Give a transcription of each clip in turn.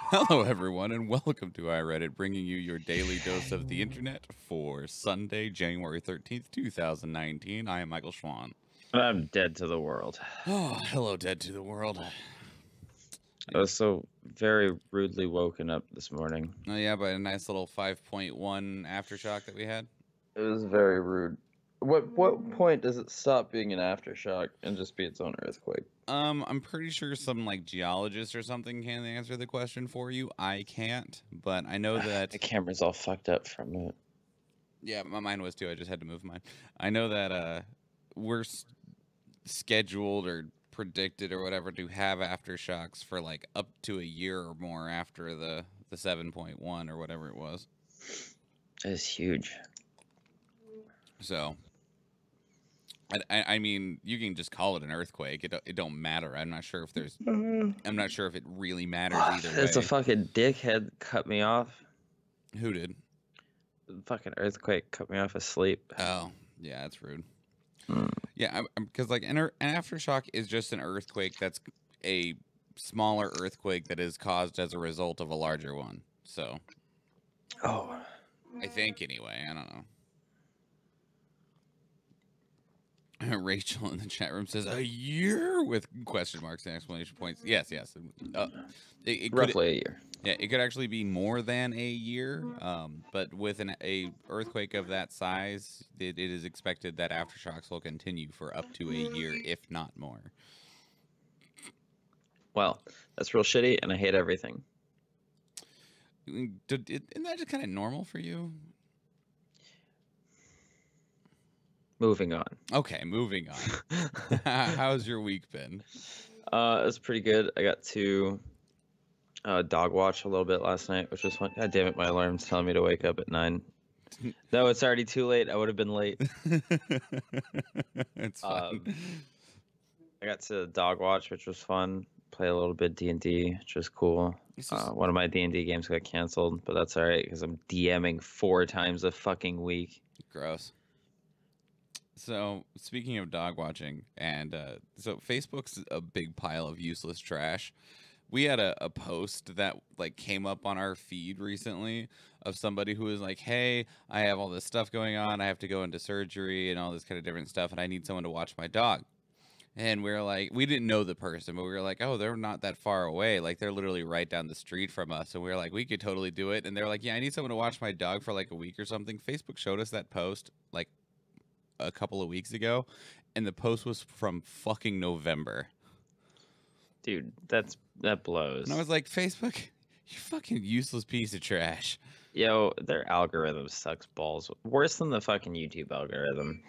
Hello, everyone, and welcome to iReadit, bringing you your daily dose of the internet for Sunday, January 13th, 2019. I am Michael Schwan. I'm dead to the world. Oh, hello, dead to the world. I was so very rudely woken up this morning. Oh, yeah, by a nice little 5.1 aftershock that we had. It was very rude. What point does it stop being an aftershock and just be its own earthquake? I'm pretty sure some, like, geologist or something can answer the question for you. I can't, but I know that... The camera's all fucked up from it. Yeah, mine was too. I just had to move mine. I know that we're scheduled or predicted or whatever to have aftershocks for like up to a year or more after the 7.1 or whatever it was. It's huge. So I mean, you can just call it an earthquake. It don't matter. I'm not sure if there's I'm not sure if it really matters either way. It's a fucking dickhead cut me off. Who did? The fucking earthquake cut me off asleep. Oh, yeah, that's rude. Yeah, because like an aftershock is just an earthquake that's a smaller earthquake that is caused as a result of a larger one. So, Oh, I think anyway. I don't know. Rachel in the chat room says a year with question marks and exclamation points. Yes. It roughly a year. Yeah, it could actually be more than a year. But with a earthquake of that size, it is expected that aftershocks will continue for up to a year, if not more. Well, that's real shitty, and I hate everything. Isn't that just kind of normal for you? Moving on. Okay, moving on. How's your week been? It was pretty good. I got to dog watch a little bit last night, which was fun. God damn it, my alarm's telling me to wake up at 9. No, it's already too late. I would have been late. It's fun. I got to dog watch, which was fun. Play a little bit D&D, which was cool. One of my D&D games got canceled, but that's all right because I'm DMing 4 times a fucking week. Gross. So, speaking of dog watching, and so Facebook's a big pile of useless trash. We had a post that like came up on our feed recently of somebody who was like, "Hey, I have all this stuff going on. I have to go into surgery and all this kind of different stuff, and I need someone to watch my dog." And we were like, we didn't know the person, but we were like, "Oh, they're not that far away. Like they're literally right down the street from us." And we were like, "We could totally do it." And they're like, "Yeah, I need someone to watch my dog for like a week or something." Facebook showed us that post like a couple of weeks ago, and the post was from fucking November. Dude, that blows. And I was like, Facebook, you fucking useless piece of trash. Yo, their algorithm sucks balls. Worse than the fucking YouTube algorithm.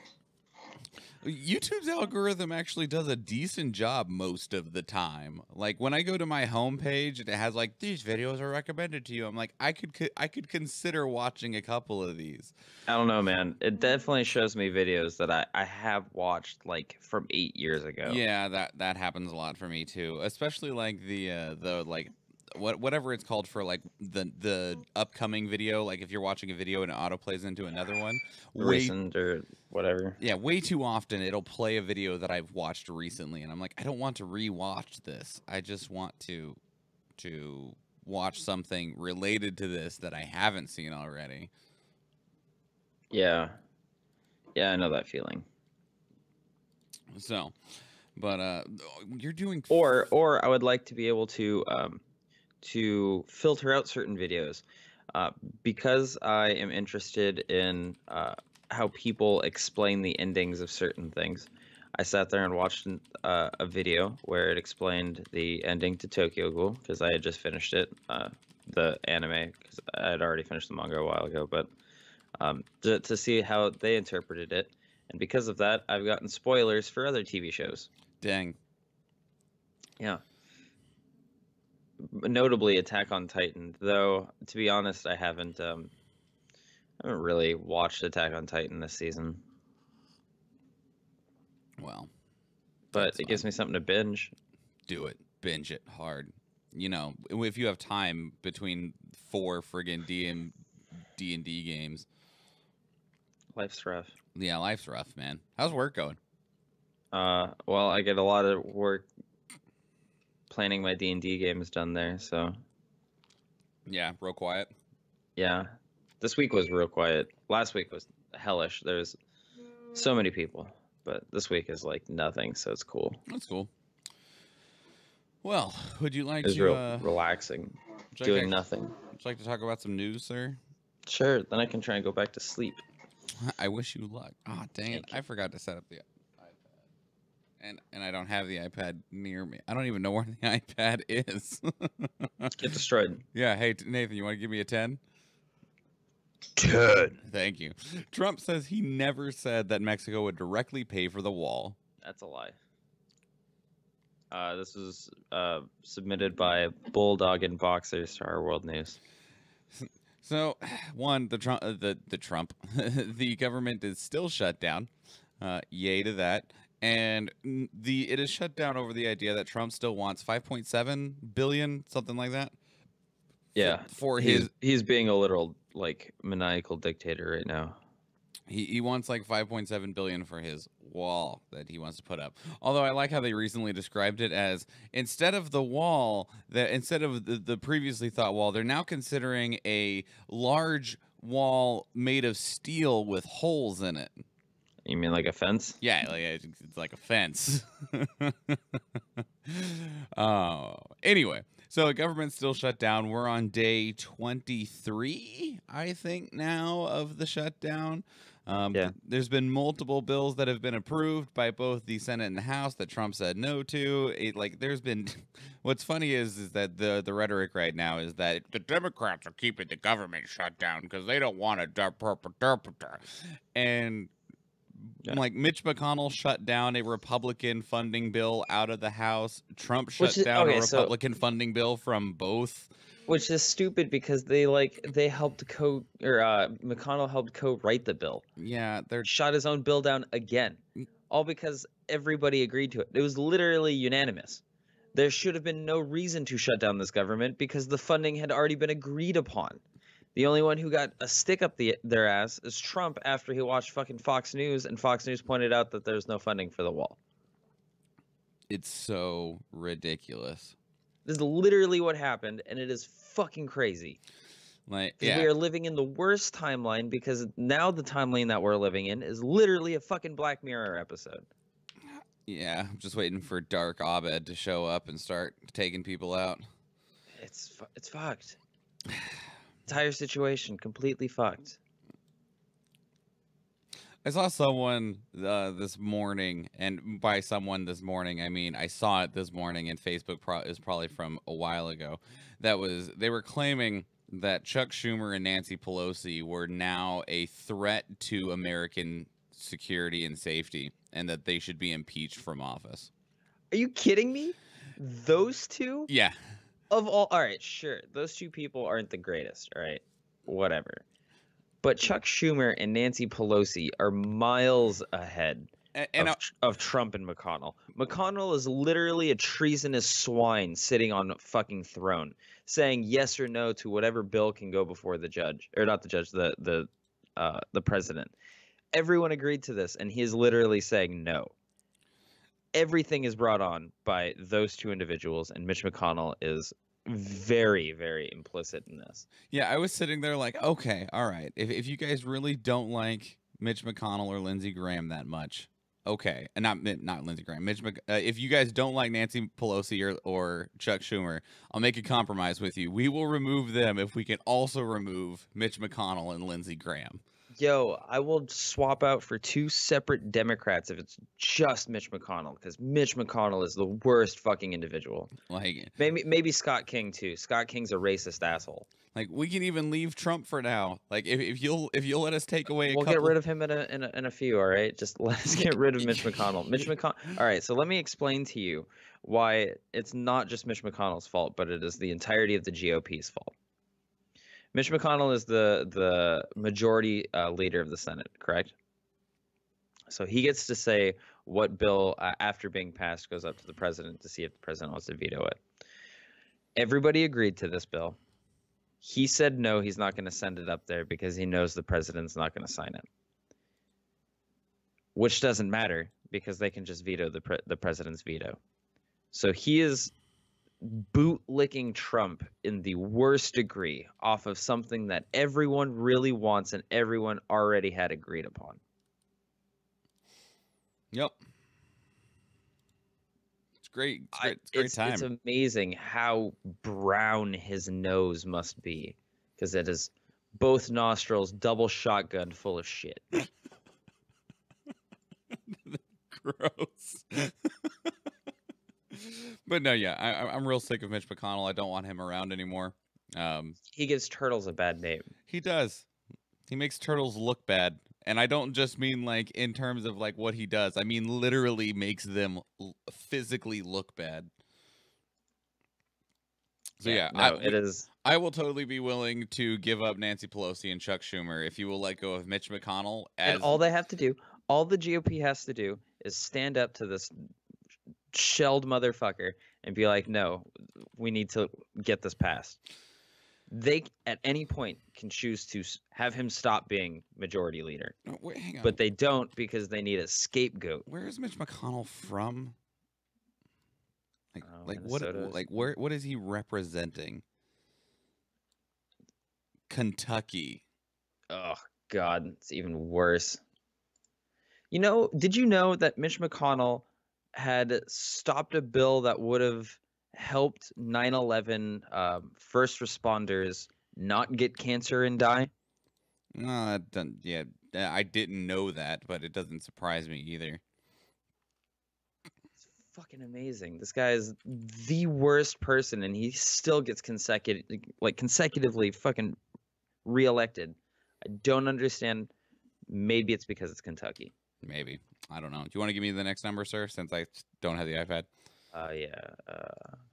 YouTube's algorithm actually does a decent job most of the time. Like when I go to my homepage and it has like these videos are recommended to you, I'm like, I could consider watching a couple of these. I don't know, man. It definitely shows me videos that I have watched like from 8 years ago. Yeah, that happens a lot for me too. Especially like the like whatever it's called for like the upcoming video. Like if you're watching a video and it autoplays into another one, Recent or whatever. Yeah, way too often it'll play a video that I've watched recently, and I'm like, I don't want to rewatch this. I just want to watch something related to this that I haven't seen already. Yeah, I know that feeling. So, but you're doing or I would like to be able to filter out certain videos because I am interested in how people explain the endings of certain things. I sat there and watched a video where it explained the ending to Tokyo Ghoul because I had just finished it, the anime, because I had already finished the manga a while ago, but to see how they interpreted it. And because of that, I've gotten spoilers for other TV shows. Dang. Yeah. Notably Attack on Titan, though, to be honest, I haven't really watched Attack on Titan this season. Well, but it gives me something to binge. Do it. Binge it hard. You know, if you have time between 4 friggin' D&D games. Life's rough. Yeah, life's rough, man. How's work going? Well, I get a lot of work planning my D&D games done there, so. Yeah, real quiet. Yeah, this week was real quiet. Last week was hellish. There's so many people, but this week is like nothing, so it's cool. That's cool. Well, would you like It was to real relaxing, doing nothing. Would you like to talk about some news, sir? Sure, then I can try and go back to sleep. I wish you luck. Oh, dang it. I forgot to set up the iPad. And I don't have the iPad near me. I don't even know where the iPad is. Get destroyed. Yeah, hey, Nathan, you want to give me a 10? 10. Thank you. Trump says he never said that Mexico would directly pay for the wall. That's a lie. This was submitted by Bulldog and Boxers to our World News. So, one, the Trump, the government is still shut down. Yay to that. And it is shut down over the idea that Trump still wants 5.7 billion, something like that. Yeah, for he's being a literal like maniacal dictator right now. He wants like 5.7 billion for his wall that he wants to put up. Although I like how they recently described it as instead of the wall instead of the previously thought wall, they're now considering a large wall made of steel with holes in it. You mean like a fence? Yeah, like it's like a fence. Anyway, so the government's still shut down. We're on day 23, I think, now of the shutdown. Yeah. There's been multiple bills that have been approved by both the Senate and the House that Trump said no to. There's been, what's funny is that the rhetoric right now is that the Democrats are keeping the government shut down because they don't want to and. Yeah. Like Mitch McConnell shut down a Republican funding bill out of the House. Trump shut down a Republican funding bill from both. Which is stupid because they helped McConnell helped co-write the bill. Yeah, they shot his own bill down again, all because everybody agreed to it. It was literally unanimous. There should have been no reason to shut down this government because the funding had already been agreed upon. The only one who got a stick up their ass is Trump after he watched fucking Fox News, and Fox News pointed out that there's no funding for the wall. It's so ridiculous. This is literally what happened, and it is fucking crazy. We are living in the worst timeline because now the timeline that we're living in is literally a fucking Black Mirror episode. Yeah, I'm just waiting for Dark Abed to show up and start taking people out. It's fucked. Entire situation completely fucked. I saw someone this morning, and by someone this morning, I mean I saw it this morning, and Facebook is probably from a while ago. They were claiming that Chuck Schumer and Nancy Pelosi were now a threat to American security and safety, and that they should be impeached from office. Are you kidding me? Those two? Yeah. All right, sure. Those two people aren't the greatest, all right? Whatever. But Chuck Schumer and Nancy Pelosi are miles ahead of Trump and McConnell. McConnell is literally a treasonous swine sitting on a fucking throne, saying yes or no to whatever bill can go before the judge, or not the judge, the president. Everyone agreed to this, and he is literally saying no. Everything is brought on by those two individuals, and Mitch McConnell is very, very implicit in this. Yeah, I was sitting there like, okay, all right. If you guys really don't like Mitch McConnell or Lindsey Graham that much, okay, and not Lindsey Graham, if you guys don't like Nancy Pelosi or Chuck Schumer, I'll make a compromise with you. We will remove them if we can also remove Mitch McConnell and Lindsey Graham. Yo, I will swap out for two separate Democrats if it's just Mitch McConnell, because Mitch McConnell is the worst fucking individual. Like maybe Scott King too. Scott King's a racist asshole. Like we can even leave Trump for now. Like if you'll let us take away, we'll get rid of him in a few. All right, just let us get rid of Mitch McConnell. Mitch McConnell. All right, so let me explain to you why it's not just Mitch McConnell's fault, but it is the entirety of the GOP's fault. Mitch McConnell is the majority leader of the Senate, correct? So he gets to say what bill, after being passed, goes up to the president to see if the president wants to veto it. Everybody agreed to this bill. He said no, he's not going to send it up there because he knows the president's not going to sign it. Which doesn't matter because they can just veto the president's veto. So he is bootlicking Trump in the worst degree off of something that everyone really wants and everyone already had agreed upon. Yep. It's great. It's great. It's a great time. It's amazing how brown his nose must be, because it is both nostrils double shotgun full of shit. Gross. But no, yeah, I'm real sick of Mitch McConnell. I don't want him around anymore. He gives turtles a bad name. He does. He makes turtles look bad. And I don't just mean like in terms of like what he does. I mean literally makes them physically look bad. So yeah, no, it is. I will totally be willing to give up Nancy Pelosi and Chuck Schumer if you will let go of Mitch McConnell. And all they have to do, all the GOP has to do, is stand up to this shelled motherfucker and be like, no, we need to get this passed. They, at any point, can choose to have him stop being majority leader. Oh, wait, hang on. But they don't, because they need a scapegoat. Where is Mitch McConnell from? What is he representing? Kentucky. Oh God, it's even worse. You know, did you know that Mitch McConnell had stopped a bill that would have helped 9/11 first responders not get cancer and die? Yeah, I didn't know that, but it doesn't surprise me either. It's fucking amazing. This guy is the worst person, and he still gets consecutively fucking reelected. I don't understand. Maybe it's because it's Kentucky. Maybe. I don't know. Do you want to give me the next number, sir, since I don't have the iPad?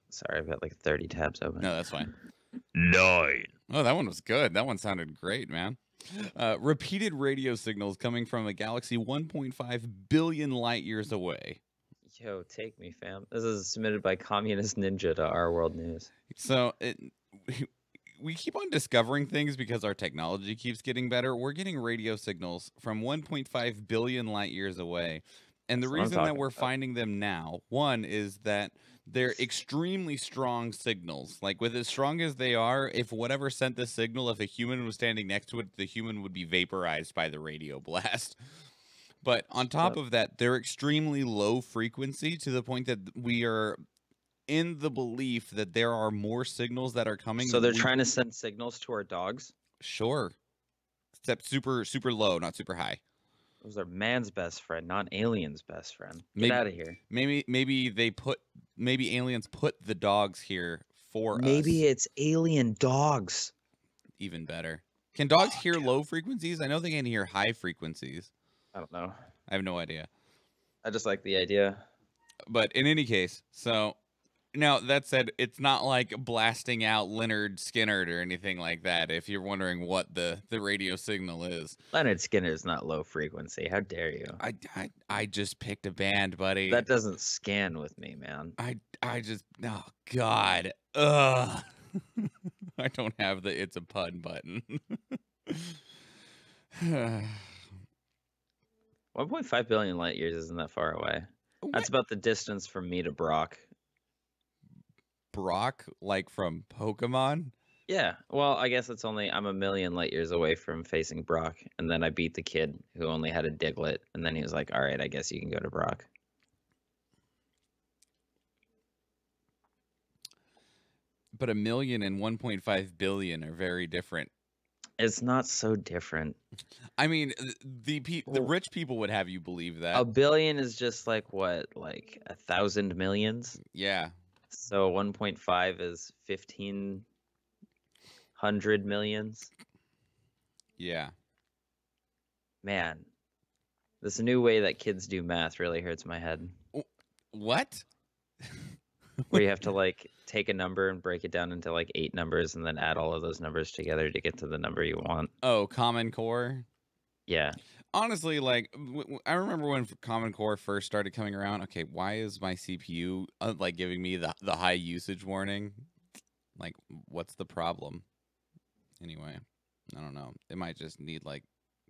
Sorry, I've got like 30 tabs open. No, that's fine. 9. Oh, that one was good. That one sounded great, man. Repeated radio signals coming from a galaxy 1.5 billion light years away. Yo, take me, fam. This is submitted by Communist Ninja to Our World News. So we keep on discovering things because our technology keeps getting better. We're getting radio signals from 1.5 billion light years away. And the reason that we're finding them now, one, is that they're extremely strong signals. Like, with as strong as they are, if whatever sent the signal, if a human was standing next to it, the human would be vaporized by the radio blast. But on top of that, they're extremely low frequency to the point that we are in the belief that there are more signals that are coming. So they're trying to send signals to our dogs? Sure. Except super, super low, not super high. Those are man's best friend, not alien's best friend. Get out of here. Maybe aliens put the dogs here for us. Maybe it's alien dogs. Even better. Can dogs hear low frequencies? I know they can hear high frequencies. I don't know. I have no idea. I just like the idea. But in any case, so now that said, it's not like blasting out Leonard Skinner or anything like that. If you're wondering what the radio signal is, Leonard Skinner is not low frequency. How dare you? I just picked a band, buddy. That doesn't scan with me, man. I just, oh God, ugh. I don't have the it's a pun button. 1.5 billion light years isn't that far away. What? That's about the distance from me to Brock. Brock, like from Pokemon? Yeah. Well, I guess I'm a million light years away from facing Brock, and then I beat the kid who only had a Diglett, and then he was like, all right, I guess you can go to Brock. But 1 million and 1.5 billion are very different. It's not so different. I mean, the rich people would have you believe that. 1 billion is just like what, like 1,000 millions? Yeah. So 1.5 is 1,500 millions. Yeah. Man, this new way that kids do math really hurts my head. What? Where you have to like take a number and break it down into like 8 numbers and then add all of those numbers together to get to the number you want. Oh, Common Core? Yeah. Honestly, like, I remember when Common Core first started coming around. Okay, why is my CPU like giving me the high usage warning? Like, what's the problem? Anyway, I don't know. It might just need like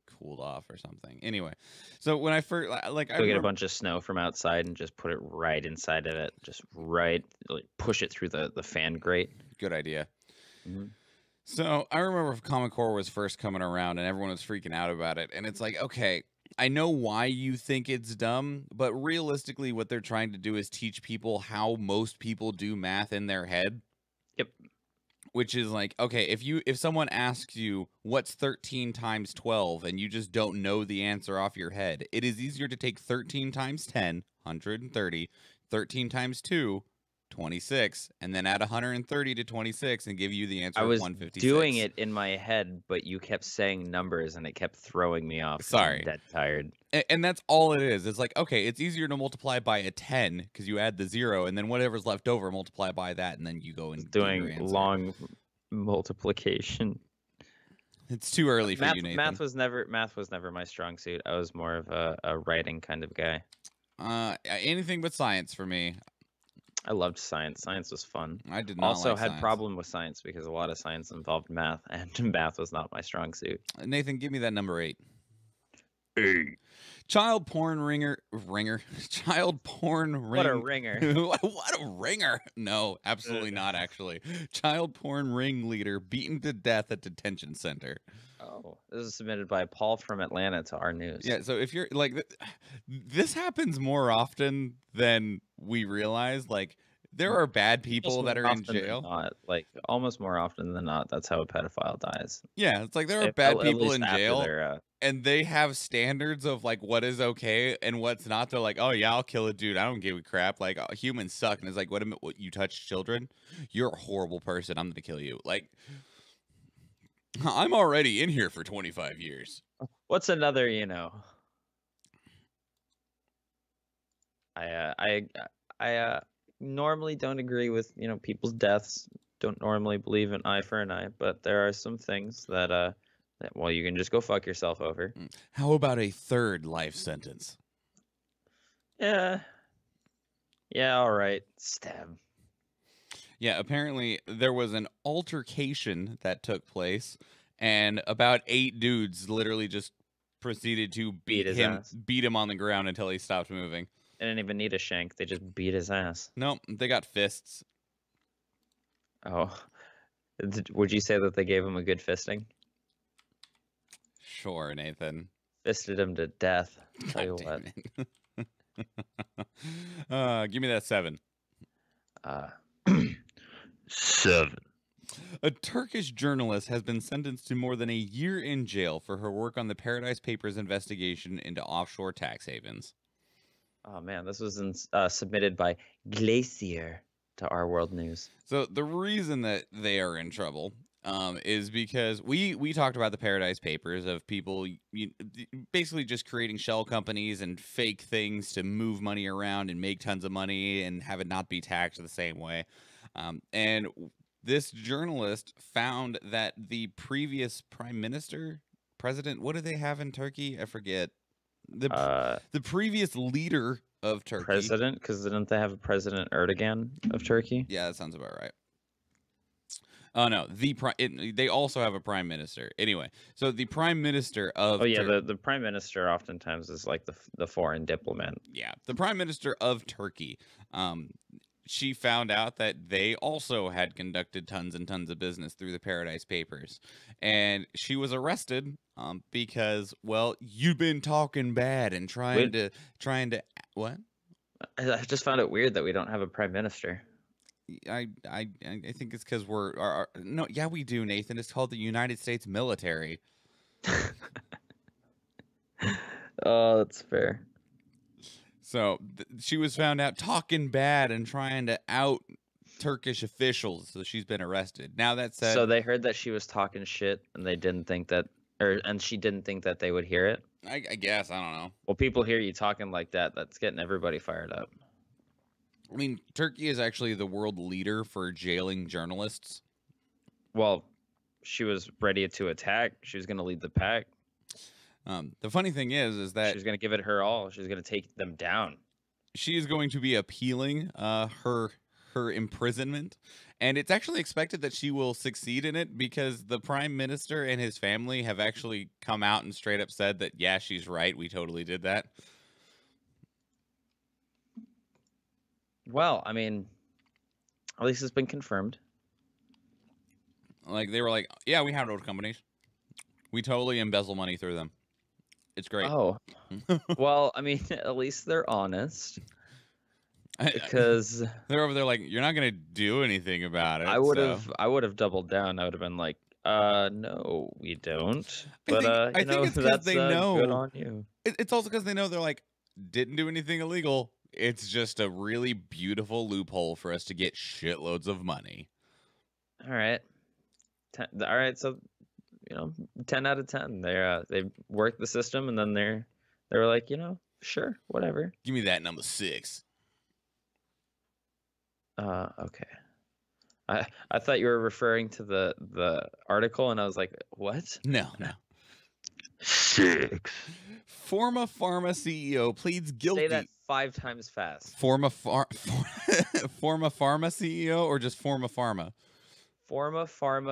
cooled off or something. Anyway, so when I first like I Go get a remember, bunch of snow from outside and just put it right inside of it. Just right, like push it through the fan grate. good idea. Mhm. So I remember if Common Core was first coming around and everyone was freaking out about it, and it's like, okay, I know why you think it's dumb, but realistically, what they're trying to do is teach people how most people do math in their head. Yep. Which is like, okay, if someone asks you what's 13 times 12 and you just don't know the answer off your head, it is easier to take 13 times 10, 130, 13 times 2, 26, and then add 130 to 26 and give you the answer I of was 156. doing it in my head, but you kept saying numbers and it kept throwing me off. 'Cause I'm Sorry. dead tired. And that's all it is. It's like, okay, it's easier to multiply by a 10 because you add the 0, and then whatever's left over, multiply by that, and then you go and do your Doing answer. long multiplication. It's too early for you, Nathan. Math was never my strong suit. I was more of a writing kind of guy. Anything but science for me. I loved science. Science was fun. I did not Also like had science. problem with science because a lot of science involved math, and math was not my strong suit. Nathan, give me that number 8. 8. Child porn Child porn ring. What a ringer. What a ringer. No, absolutely not, actually. Child porn ringleader beaten to death at detention center. Oh, this is submitted by Paul from Atlanta to our news. Yeah, so if you're like, this happens more often than we realize. Like, there are bad people that are in jail. Not, like, almost more often than not, that's how a pedophile dies. Yeah, it's like there are bad people in jail. Their, and they have standards of like what is okay and what's not. They're like, oh yeah, I'll kill a dude. I don't give a crap. Like, humans suck. And it's like, what you touch children? You're a horrible person. I'm gonna kill you. Like, I'm already in here for 25 years. What's another, I normally don't agree with, people's deaths. Don't normally believe in eye for an eye, but there are some things that well, you can just go fuck yourself over. How about a third life sentence? Yeah, all right. Stab. Yeah, apparently there was an altercation that took place, and about 8 dudes literally just proceeded to beat him on the ground until he stopped moving. They didn't even need a shank. They just beat his ass. No, they got fists. Oh. Would you say that they gave him a good fisting? Sure, Nathan. Fisted him to death. Tell you what. Give me that 7. 7. A Turkish journalist has been sentenced to more than a year in jail for her work on the Paradise Papers investigation into offshore tax havens. Oh, man, this was submitted by Glacier to Our World News. So the reason that they are in trouble is because we talked about the Paradise Papers of people basically just creating shell companies and fake things to move money around and make tons of money and have it not be taxed the same way. And this journalist found that the previous president, what do they have in Turkey? I forget. The previous leader of Turkey. President? Because didn't they have a President Erdogan of Turkey? Yeah, that sounds about right. Oh, no. They also have a prime minister. Anyway, so the prime minister of... Oh, yeah, the prime minister oftentimes is like the foreign diplomat. Yeah, the prime minister of Turkey. She found out that they also had conducted tons and tons of business through the Paradise Papers. And she was arrested because, well, you've been talking bad and trying to what? I just found it weird that we don't have a prime minister. I think it's because no, yeah, we do, Nathan. It's called the United States military. Oh, that's fair. So she was found out talking bad and trying to out Turkish officials, so she's been arrested. Now that said, so they heard that she was talking shit, and they didn't think that, and she didn't think that they would hear it. I guess, I don't know. Well, people hear you talking like that. That's getting everybody fired up. I mean, Turkey is actually the world leader for jailing journalists. Well, she was ready to attack. She was going to lead the pack. The funny thing is that she's going to give it her all. She's going to take them down. She is going to be appealing her her imprisonment. And it's actually expected that she will succeed in it because the prime minister and his family have actually come out and straight up said that, yeah, she's right. We totally did that. Well, I mean, at least it's been confirmed. Like, they were like, yeah, we have those companies. We totally embezzle money through them. It's great. Oh, well, I mean, at least they're honest. Because they're over there like, you're not gonna do anything about it. I would have doubled down. I would have been like, no, we don't. But I think it's because they know. Good on you. It's also because they know they're like, didn't do anything illegal. It's just a really beautiful loophole for us to get shitloads of money. All right. All right, so 10 out of 10. They worked the system, and then they were like, sure, whatever. Give me that number 6. Okay. I thought you were referring to the article, and I was like, what? No. 6. Pharma CEO pleads guilty. Say that 5 times fast. Pharma CEO or just Pharma? Pharma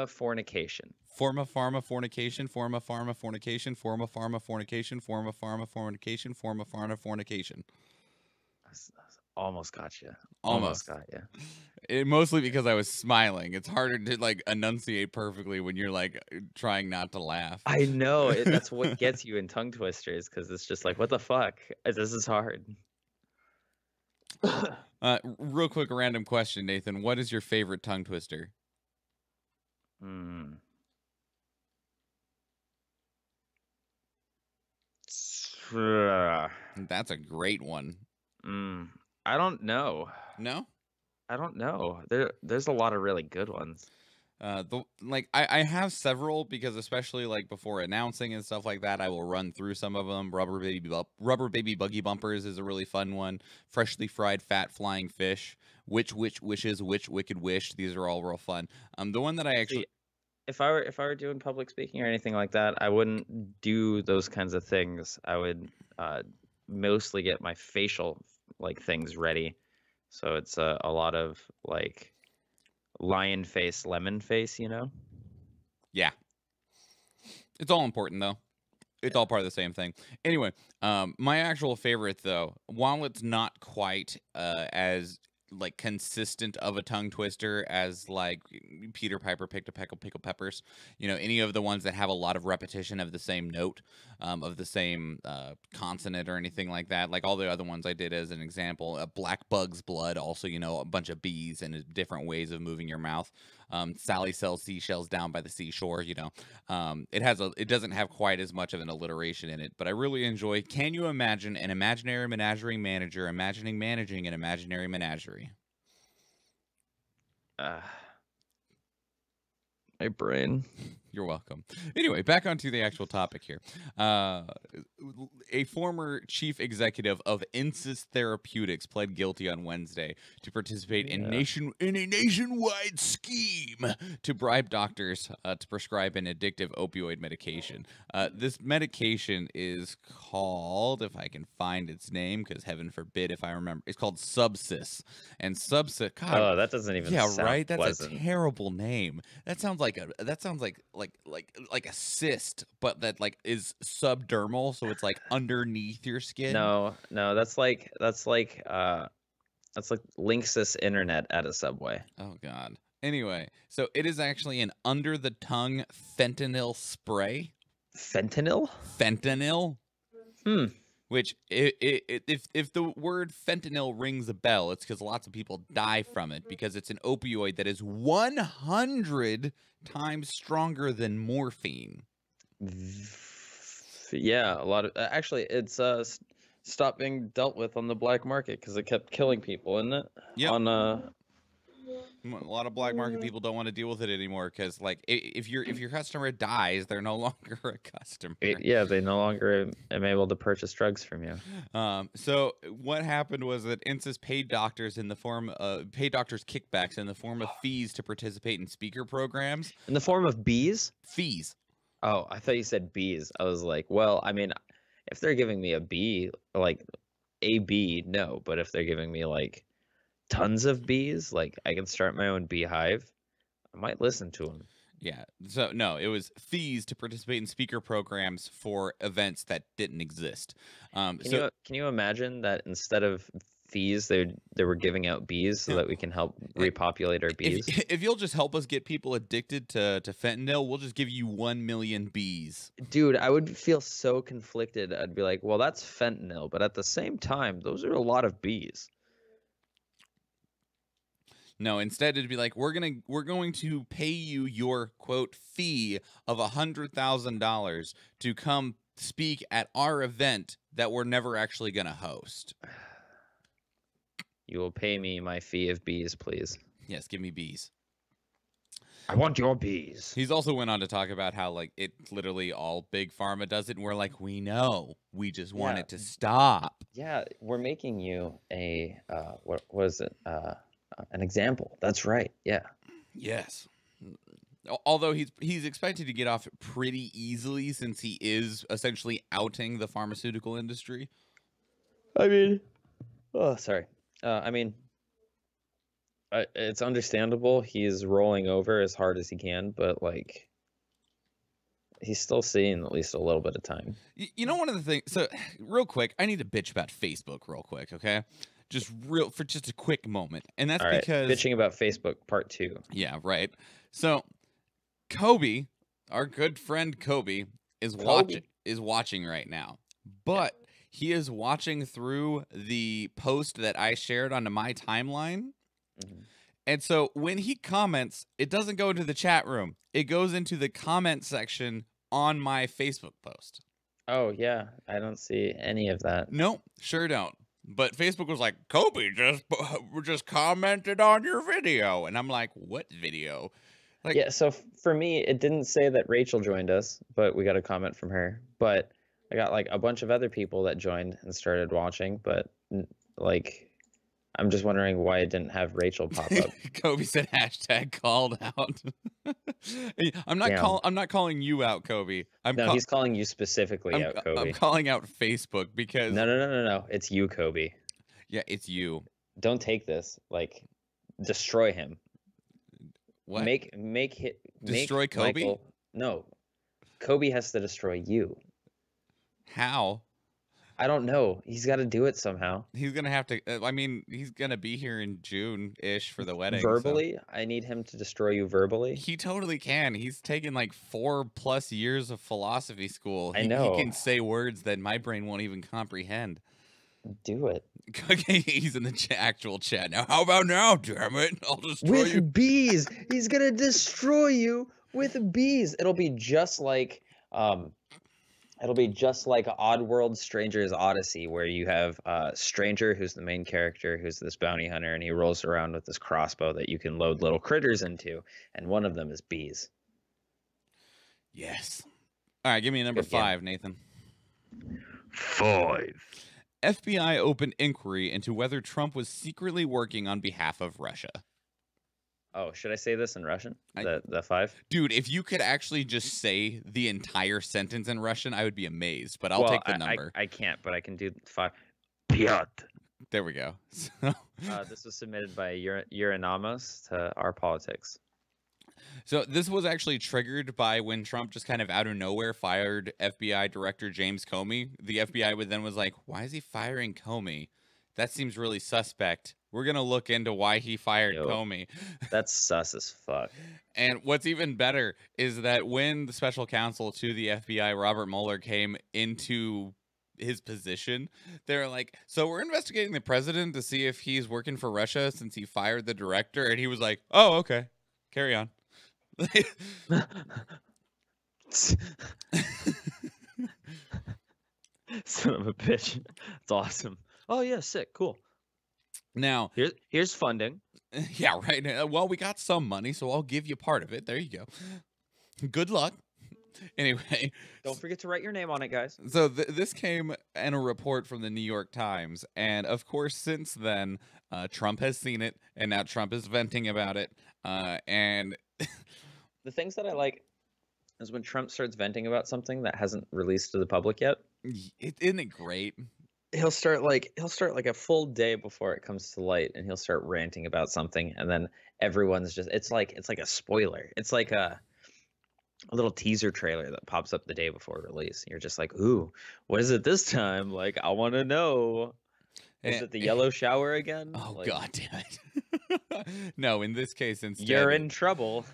fornication. Pharma fornication. Pharma fornication. Pharma fornication. Pharma fornication. Pharma fornication. Almost got you. Almost got you. Mostly because I was smiling. It's harder to like enunciate perfectly when you're like trying not to laugh. I know. That's what gets you in tongue twisters, because it's just like, what the fuck? This is hard. Real quick, a random question, Nathan. What is your favorite tongue twister? That's a great one. I don't know. No? I don't know. There's a lot of really good ones. I have several, because especially like before announcing and stuff like that, I will run through some of them. Rubber baby buggy bumpers is a really fun one. Freshly fried fat flying fish. Which wishes, which wicked wish. These are all real fun. The one that I actually, if I were doing public speaking or anything like that, I wouldn't do those kinds of things. I would mostly get my facial like things ready. So it's a lot of like lion face, lemon face, Yeah. It's all important though. It's all part of the same thing. Anyway, my actual favorite though, while it's not quite as like consistent of a tongue twister as like Peter Piper picked a peck of pickled peppers, any of the ones that have a lot of repetition of the same note, of the same consonant or anything like that, like all the other ones I did as an example. Black bug's blood, also a bunch of bees and different ways of moving your mouth. Sally sells seashells down by the seashore. It doesn't have quite as much of an alliteration in it, but I really enjoy. Can you imagine an imaginary menagerie manager managing an imaginary menagerie? My brain. You're welcome. Anyway, back onto the actual topic here. A former chief executive of Insys Therapeutics pled guilty on Wednesday to participate in a nationwide scheme to bribe doctors to prescribe an addictive opioid medication. This medication is called, if I can find its name, because heaven forbid if I remember, it's called Subsys. And Subsys, God, oh, that doesn't even sound right. That's pleasant. a terrible name. That sounds like a cyst, but that like is subdermal, so it's like underneath your skin. No, that's like Linksys internet at a Subway. Oh God. Anyway, so it is actually an under the tongue fentanyl spray. Fentanyl? Fentanyl. Which, if the word fentanyl rings a bell, it's because lots of people die from it, because it's an opioid that is 100 times stronger than morphine. Yeah, a lot of actually, it's stopped being dealt with on the black market because it kept killing people, isn't it? Yeah. A lot of black market people don't want to deal with it anymore because, like, if your customer dies, they're no longer a customer. Yeah, they no longer am able to purchase drugs from you. So what happened was that Insys paid doctors kickbacks in the form of fees to participate in speaker programs. In the form of bees? Fees. Oh, I thought you said bees. I was like, well, I mean, if they're giving me a B, like a B, no. But if they're giving me like tons of bees, like I can start my own beehive, I might listen to him. Yeah. So no, it was fees to participate in speaker programs for events that didn't exist. So Can you imagine that instead of fees, they were giving out bees so uh, that we can help i- repopulate our if bees? if you'll just help us get people addicted to fentanyl, we'll just give you 1 million bees. Dude, I would feel so conflicted. I'd be like, well, that's fentanyl, but at the same time, those are a lot of bees. No, instead it'd be like we're going to pay you your quote fee of $100,000 to come speak at our event that we're never actually going to host. You will pay me my fee of bees, please. Yes, give me bees. I want your bees. He's also went on to talk about how like it literally all big pharma does it, and we're like, we know, we just want Yeah. it to stop. Yeah, we're making you a what was it? An example. That's right. Yeah. Yes. Although he's expected to get off pretty easily since he is essentially outing the pharmaceutical industry. I mean, oh, sorry. I mean, it's understandable. He's rolling over as hard as he can, but like, he's still seeing at least a little bit of time. You know, one of the things. So, real quick, I need to bitch about Facebook, real quick, okay? For just a quick moment, and that's All right, because bitching about Facebook part 2. yeah, right. So, Kobe, our good friend Kobe, Kobe. is watching right now, Yeah. but he is watching through the post that I shared onto my timeline. Mhm. And so when he comments, it doesn't go into the chat room. It goes into the comment section on my Facebook post. Oh yeah, I don't see any of that. Nope, sure don't. But Facebook was like, Kobe just commented on your video. And I'm like, what video? Like, Yeah, so for me, it didn't say that Rachel joined us, but we got a comment from her. But I got like a bunch of other people that joined and started watching, but like I'm just wondering why it didn't have Rachel pop up. Kobe said hashtag called out. I'm Damn. not calling you out, Kobe. No, he's calling you specifically out, I'm Kobe. calling out Facebook because No. It's you, Kobe. yeah, it's you. Don't take this. Like, destroy him. What? Make Kobe? Michael. No, Kobe has to destroy you. How? I don't know. He's got to do it somehow. He's gonna have to. I mean, he's gonna be here in June-ish for the wedding. Verbally, so. I need him to destroy you verbally. He totally can. He's taken like 4+ years of philosophy school. I know. He can say words that my brain won't even comprehend. Do it. He's in the actual chat now. How about now, damn it? I'll destroy you. With bees. He's gonna destroy you with bees. It'll be just like Oddworld Stranger's Odyssey, where you have Stranger, who's the main character, who's this bounty hunter, and he rolls around with this crossbow that you can load little critters into, and one of them is bees. Yes. All right, give me a number 5, Nathan. 5. FBI opened inquiry into whether Trump was secretly working on behalf of Russia. Oh, should I say this in Russian? The 5? Dude, if you could actually just say the entire sentence in Russian, I would be amazed. But I'll take the number. I can't, but I can do 5. Piot. There we go. This was submitted by Uranamos to Our Politics. So this was actually triggered by when Trump just kind of out of nowhere fired FBI Director James Comey. The FBI would then was like, why is he firing Comey? That seems really suspect. We're going to look into why he fired Comey. That's sus as fuck. And what's even better is that when the special counsel to the FBI, Robert Mueller, came into his position, they're like, so we're investigating the president to see if he's working for Russia since he fired the director. And he was like, oh, okay, carry on. Son of a bitch. It's awesome. Oh yeah, sick, cool. Now here's funding. Yeah, right. Well, we got some money, so I'll give you part of it. There you go. Good luck. Anyway, don't forget to write your name on it, guys. So this came in a report from the New York Times, and of course, since then, Trump has seen it, and now Trump is venting about it. And the things that I like is when Trump starts venting about something that hasn't released to the public yet. Isn't it great? he'll start like a full day before it comes to light, and he'll start ranting about something, and then everyone's just it's like a spoiler. It's like a little teaser trailer that pops up the day before release. You're just like, ooh, what is it this time? Like, I want to know. Is it the yellow shower again? Oh, Like, God damn it. No, in this case, instead. you're in trouble.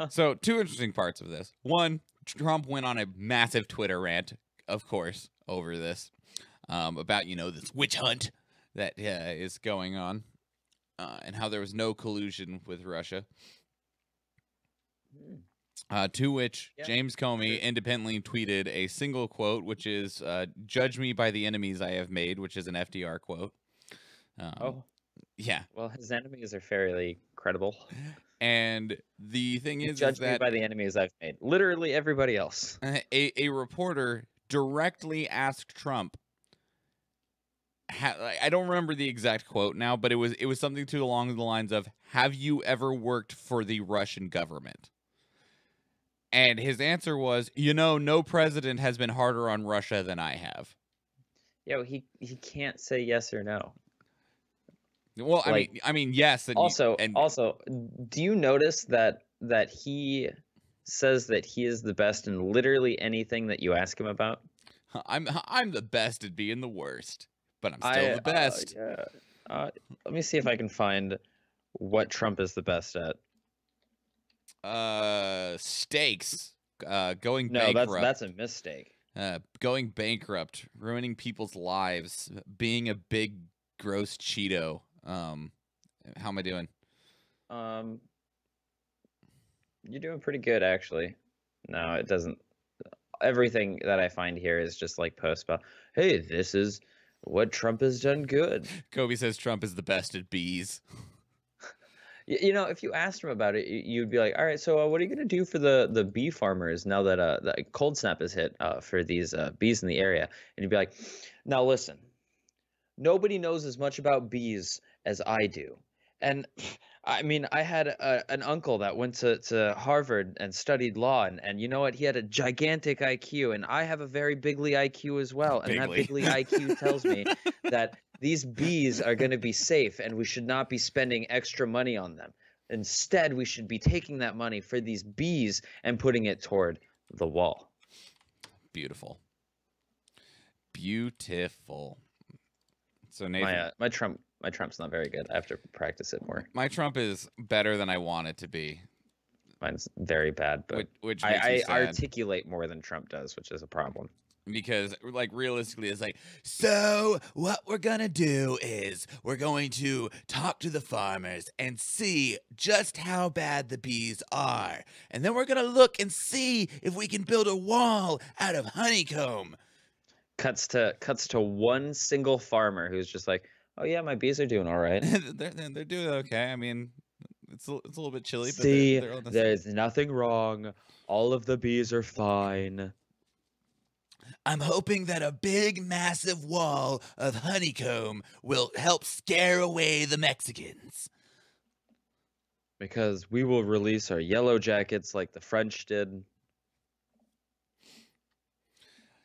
So, two interesting parts of this. One, Trump went on a massive Twitter rant, of course, over this, about, this witch hunt that is going on, and how there was no collusion with Russia. To which James Comey independently tweeted a single quote, which is, "Judge me by the enemies I have made," which is an FDR quote. Yeah. Well, his enemies are fairly credible. And the thing is, Judge me by the enemies I've made. Literally everybody else. A reporter directly asked Trump. I don't remember the exact quote now, but it was something along the lines of, "Have you ever worked for the Russian government?" And his answer was, no president has been harder on Russia than I have. Yeah, he can't say yes or no. Well, I mean, yes. And also, do you notice that he says that he is the best in literally anything that you ask him about? I'm the best at being the worst, but I'm still the best. Let me see if I can find what Trump is the best at. Steaks. Going bankrupt. No, that's a mistake. Going bankrupt, ruining people's lives, being a big gross Cheeto. How am I doing? You're doing pretty good, actually. No, it doesn't. Everything that I find here is just like posts about, hey, this is what Trump has done good. Kobe says Trump is the best at bees. If you asked him about it, you'd be like, all right, so what are you going to do for the bee farmers now that the cold snap has hit for these bees in the area? And you'd be like, now listen, nobody knows as much about bees as I do. And I mean, I had an uncle that went to Harvard and studied law, and you know what? He had a gigantic IQ, and I have a very bigly IQ as well. And that bigly IQ tells me that these bees are going to be safe, and we should not be spending extra money on them. Instead, we should be taking that money for these bees and putting it toward the wall. Beautiful. Beautiful. So Nathan, my Trump's not very good. I have to practice it more. My Trump is better than I want it to be. Mine's very bad, but which I articulate more than Trump does, which is a problem. Because, like, realistically, it's like, so what we're going to do is we're going to talk to the farmers and see just how bad the bees are. And then we're going to look and see if we can build a wall out of honeycomb. Cuts to one single farmer who's just like, oh, yeah, my bees are doing all right. They're doing okay. I mean, it's a little bit chilly. See, but there's nothing wrong. All of the bees are fine. I'm hoping that a big, massive wall of honeycomb will help scare away the Mexicans. Because we will release our yellow jackets like the French did.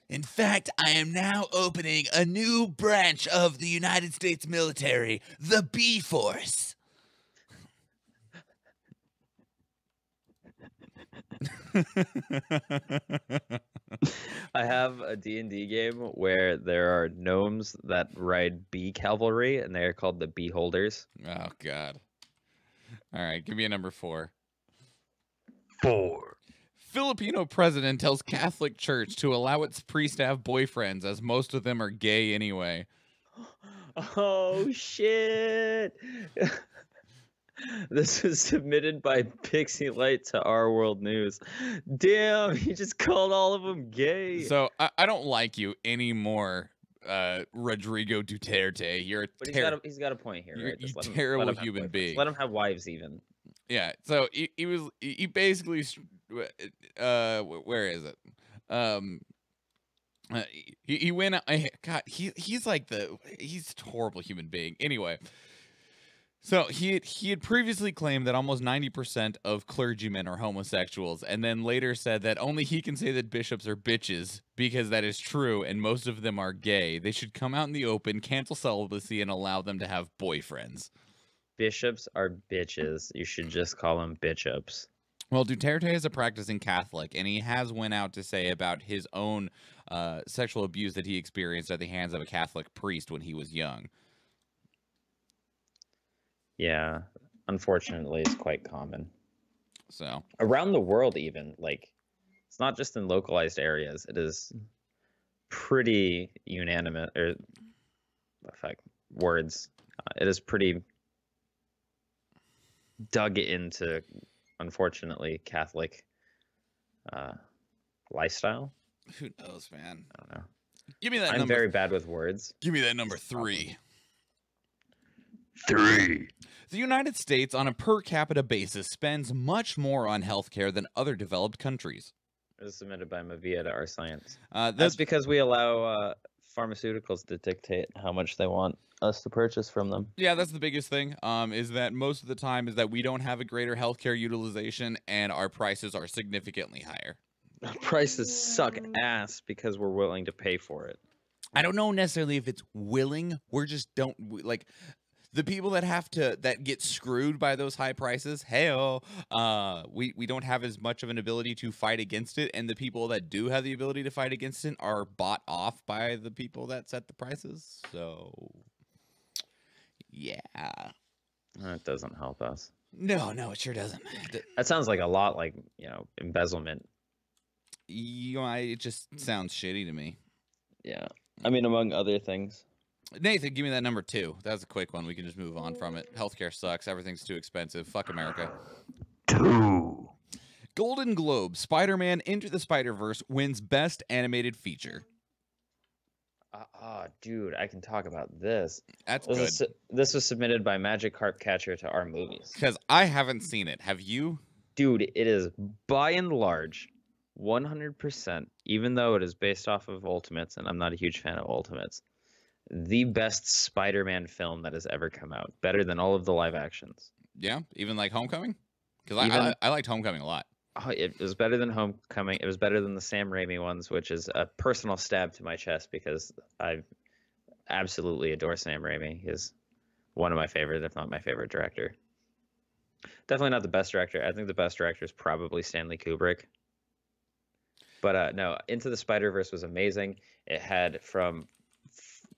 In fact, I am now opening a new branch of the United States military, the Bee Force. I have a D&D game where there are gnomes that ride bee cavalry, and they're called the Bee Holders. Oh, God. All right, give me a number 4. 4. Filipino president tells Catholic Church to allow its priests to have boyfriends, as most of them are gay anyway. Oh, shit. This was submitted by Pixie Light to Our World News. Damn, he just called all of them gay. So I don't like you anymore, Rodrigo Duterte. You're he's got a point here. You're right? a terrible human being. Let him have wives even. Yeah. So he basically where is it? He went. God, he's a horrible human being. Anyway. So he had previously claimed that almost 90% of clergymen are homosexuals, and then later said that only he can say that bishops are bitches because that is true, and most of them are gay. They should come out in the open, cancel celibacy, and allow them to have boyfriends. Bishops are bitches. You should just call them bitchups. Well, Duterte is a practicing Catholic, and he has went out to say about his own sexual abuse that he experienced at the hands of a Catholic priest when he was young. Yeah, unfortunately, it's quite common. So around the world, even, like, it's not just in localized areas. It is pretty unanimous, or words. It is pretty dug into, unfortunately, Catholic lifestyle. who knows, man? I don't know. Give me that I'm number. very bad with words. Give me that number 3. 3. The United States, on a per capita basis, spends much more on healthcare than other developed countries. It was submitted by Mavia to Our Science. That's because we allow pharmaceuticals to dictate how much they want us to purchase from them. Yeah, that's the biggest thing, is that most of the time is that we don't have a greater healthcare utilization and our prices are significantly higher. Prices suck ass because we're willing to pay for it. I don't know necessarily if it's willing. We're just don't like the people that get screwed by those high prices. Hey, we don't have as much of an ability to fight against it, and the people that do have the ability to fight against it are bought off by the people that set the prices. So, yeah, that doesn't help us. No, it sure doesn't. That sounds like a lot like, embezzlement. It just sounds shitty to me. Yeah, I mean, among other things. Nathan, give me that number 2. That was a quick one. We can just move on from it. Healthcare sucks. Everything's too expensive. Fuck America. 2. Golden Globe, Spider-Man Into the Spider-Verse wins Best Animated Feature. Dude, I can talk about this. That's good. This was submitted by Magic Carp Catcher to Our Movies. Because I haven't seen it. Have you? Dude, it is by and large 100%, even though it is based off of Ultimates, and I'm not a huge fan of Ultimates, the best Spider-Man film that has ever come out. Better than all of the live actions. Yeah? Even like Homecoming? Because I liked Homecoming a lot. Oh, it was better than Homecoming. It was better than the Sam Raimi ones, which is a personal stab to my chest because I absolutely adore Sam Raimi. He's one of my favorite, if not my favorite director. Definitely not the best director. I think the best director is probably Stanley Kubrick. But no, Into the Spider-Verse was amazing. It had from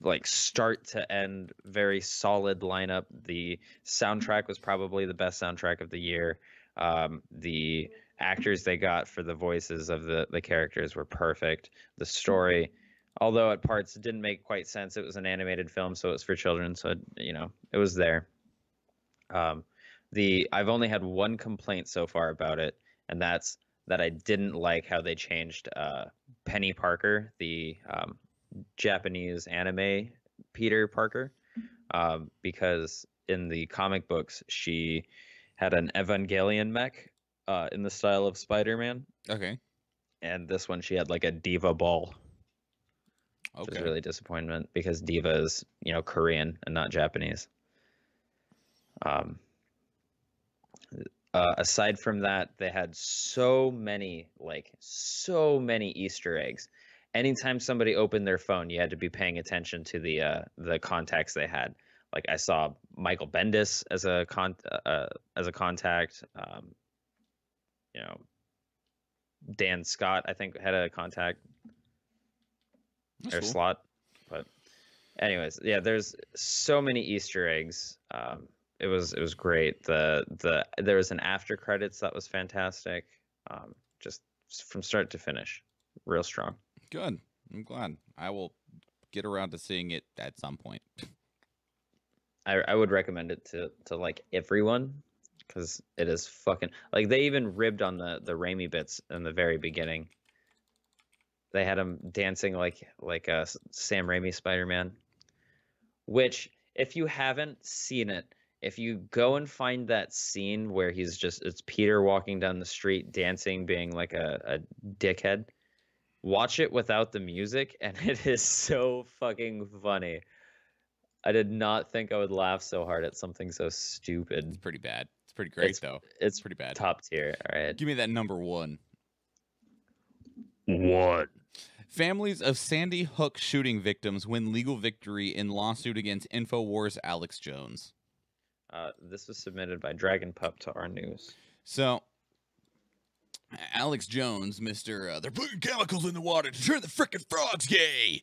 like start to end very solid lineup. The soundtrack was probably the best soundtrack of the year. The actors they got for the voices of the characters were perfect. The story, although at parts it didn't make quite sense, it was an animated film, so it was for children, so it was there. I've only had one complaint so far about it, and that's that I didn't like how they changed Penny Parker, the Japanese anime Peter Parker, because in the comic books she had an Evangelion mech in the style of Spider-Man. Okay. And this one she had like a diva ball. Okay. Which was really disappointment because diva is, Korean and not Japanese. Aside from that, they had so many Easter eggs. Anytime somebody opened their phone, you had to be paying attention to the contacts they had. Like I saw Michael Bendis as a contact. Dan Scott, I think, had a contact or slot. But anyways, yeah, there's so many Easter eggs. It was great. There was an after credits that was fantastic. Just from start to finish, real strong. Good. I'm glad. I will get around to seeing it at some point. I would recommend it to like everyone because it is fucking like they even ribbed on the Raimi bits in the very beginning. They had him dancing like a Sam Raimi Spider-Man, which if you haven't seen it, if you go and find that scene where it's Peter walking down the street dancing, being like a dickhead, watch it without the music, and it is so fucking funny. I did not think I would laugh so hard at something so It's stupid. pretty bad. It's pretty great though. It's Pretty bad. top tier. All right. Give me that number one. What? Families of Sandy Hook shooting victims win legal victory in lawsuit against InfoWars' Alex Jones. This was submitted by Dragon Pup to our news. So, Alex Jones, Mr. They're putting chemicals in the water to turn the frickin' frogs gay.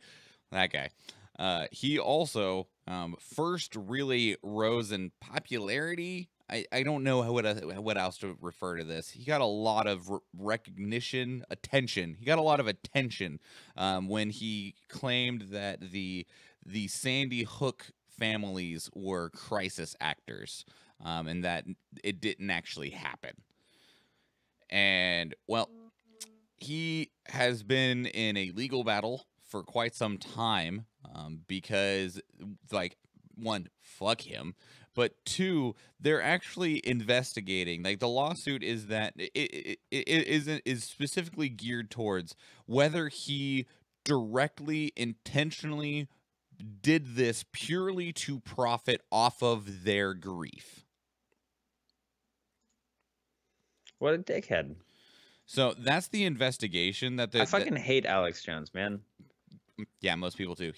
That guy. He also first really rose in popularity. I don't know what else to refer to this. He got a lot of recognition, attention. He got a lot of attention when he claimed that the Sandy Hook families were crisis actors, and that it didn't actually happen. And, well, he has been in a legal battle for quite some time because, like, one, fuck him, but two, they're actually investigating. Like, the lawsuit is that it is specifically geared towards whether he directly, intentionally did this purely to profit off of their grief. What a dickhead. So that's the investigation that I fucking hate Alex Jones, man. Yeah, most people do.